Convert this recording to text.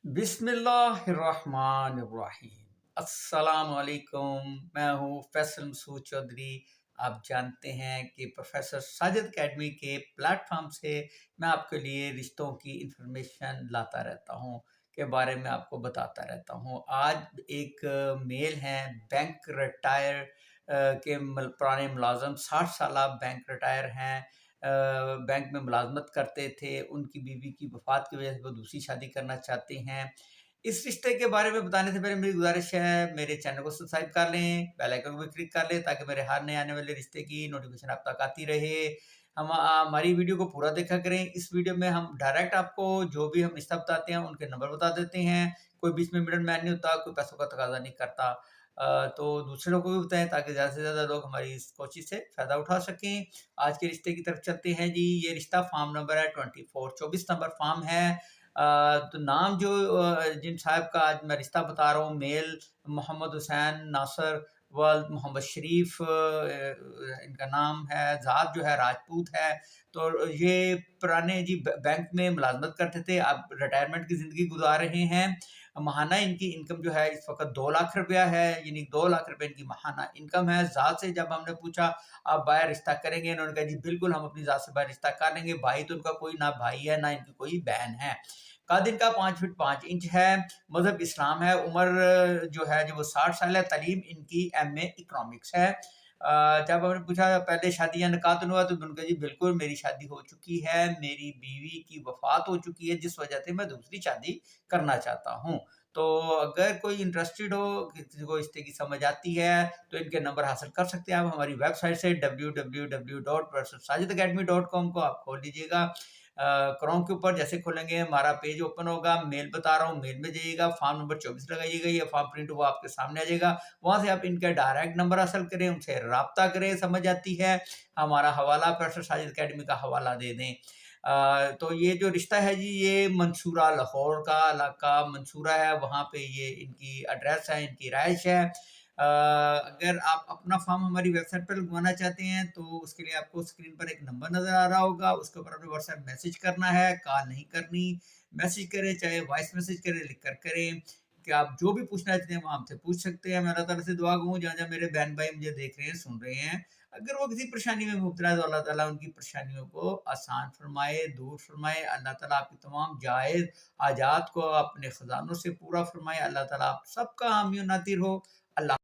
بسم اللہ الرحمن الرحیم۔ السلام علیکم، میں ہوں فیصل مسعود چودھری۔ آپ جانتے ہیں کہ پروفیسر ساجد اکیڈمی کے پلیٹ فارم سے میں آپ کے لیے رشتوں کی انفارمیشن لاتا رہتا ہوں، کے بارے میں آپ کو بتاتا رہتا ہوں۔ آج ایک میل ہیں، بینک ریٹائر کے پرانے ملازم، 60 سالہ بینک ریٹائر ہیں، بینک میں ملازمت کرتے تھے۔ ان کی بیوی کی وفات کی وجہ سے وہ دوسری شادی کرنا چاہتے ہیں۔ اس رشتے کے بارے میں بتانے سے پہلے میری گزارش ہے، میرے چینل کو سبسکرائب کر لیں، بیل آئیکن کو بھی کلک کر لیں تاکہ میرے ہر نئے آنے والے رشتے کی نوٹیفیکیشن آپ تک آتی رہے۔ ہماری ویڈیو کو پورا دیکھا کریں۔ اس ویڈیو میں ہم ڈائریکٹ آپ کو جو بھی ہم رشتہ بتاتے ہیں ان کے نمبر بتا دیتے ہیں، کوئی بیچ میں مڈل مین نہیں ہوتا، کوئی پیسوں کا تقاضا نہیں کرتا۔ تو دوسرے لوگوں کو بھی بتائیں تاکہ زیادہ سے زیادہ لوگ ہماری اس کوشش سے فائدہ اٹھا سکیں۔ آج کے رشتے کی طرف چلتے ہیں جی۔ یہ رشتہ فارم نمبر ہے 24 نمبر فارم ہے۔ تو نام جو جن صاحب کا آج میں رشتہ بتا رہا ہوں، میل محمد حسین ناصر والد محمد شریف ان کا نام ہے، ذات جو ہے راجپوت ہے۔ تو یہ پرانے جی بینک میں ملازمت کرتے تھے، اب ریٹائرمنٹ کی زندگی گزار رہے ہیں۔ ماہانہ ان کی انکم جو ہے اس وقت 2 لاکھ روپیہ ہے، یعنی 2 لاکھ روپے ان کی ماہانہ انکم ہے۔ ذات سے جب ہم نے پوچھا آپ باہر رشتہ کریں گے، انہوں نے کہا جی بالکل ہم اپنی ذات سے باہر رشتہ کر لیں گے۔ بھائی تو ان کا کوئی نہ بھائی ہے، نہ ان کی کوئی بہن ہے۔ قد ان کا 5 فٹ 5 انچ ہے۔ مذہب اسلام ہے۔ عمر جو ہے جو وہ 60 سال ہے۔ تعلیم ان کی ایم اے اکنامکس ہے۔ جب ہم نے پوچھا پہلے شادی یا نکاح تو نہیں ہوا، تو انہوں نے کہا جی بالکل میری شادی ہو چکی ہے، میری بیوی کی وفات ہو چکی ہے، جس وجہ سے میں دوسری شادی کرنا چاہتا ہوں۔ تو اگر کوئی انٹرسٹڈ ہو، کسی کو اس طرح کی سمجھ آتی ہے، تو ان کے نمبر حاصل کر سکتے ہیں آپ ہماری ویب سائٹ سے www.professorsajidacademy.com کو آپ کھول لیجیے گا۔ کروم کے اوپر جیسے کھولیں گے ہمارا پیج اوپن ہوگا، میل بتا رہا ہوں، میل میں جائیے گا، فارم نمبر 24 لگائیے گا، یہ فارم پرنٹ وہ آپ کے سامنے آ جائے گا۔ وہاں سے آپ ان کا ڈائریکٹ نمبر حاصل کریں، ان سے رابطہ کریں، سمجھ آتی ہے ہمارا حوالہ پروفیسر ساجد اکیڈمی کا حوالہ دے دیں۔ تو یہ جو رشتہ ہے جی، یہ منصورہ، لاہور کا علاقہ منصورہ ہے، وہاں پہ یہ ان کی ایڈریس ہے، ان کی رہائش ہے۔ اگر آپ اپنا فارم ہماری ویب سائٹ پر لگوانا چاہتے ہیں تو اس کے لیے آپ کو اسکرین پر ایک نمبر نظر آ رہا ہوگا، اس کے اوپر اپنے واٹس ایپ میسج کرنا ہے، کال نہیں کرنی۔ میسج کریں، چاہے وائس میسج کریں، لکھ کر کریں، کہ آپ جو بھی پوچھنا چاہتے ہیں وہ ہم سے پوچھ سکتے ہیں۔ میں اللہ تعالیٰ سے دعا گوں جہاں جہاں میرے بہن بھائی مجھے دیکھ رہے ہیں، سن رہے ہیں، اگر وہ کسی پریشانی میں مبتلا ہے تو اللہ تعالیٰ ان کی پریشانیوں کو آسان فرمائے، دور فرمائے۔ اللہ تعالیٰ آپ کی تمام جائز حاجات کو اپنے خزانوں سے پورا فرمائے۔ اللہ تعالیٰ آپ سب کا حامی و ناصر ہو۔ اللہ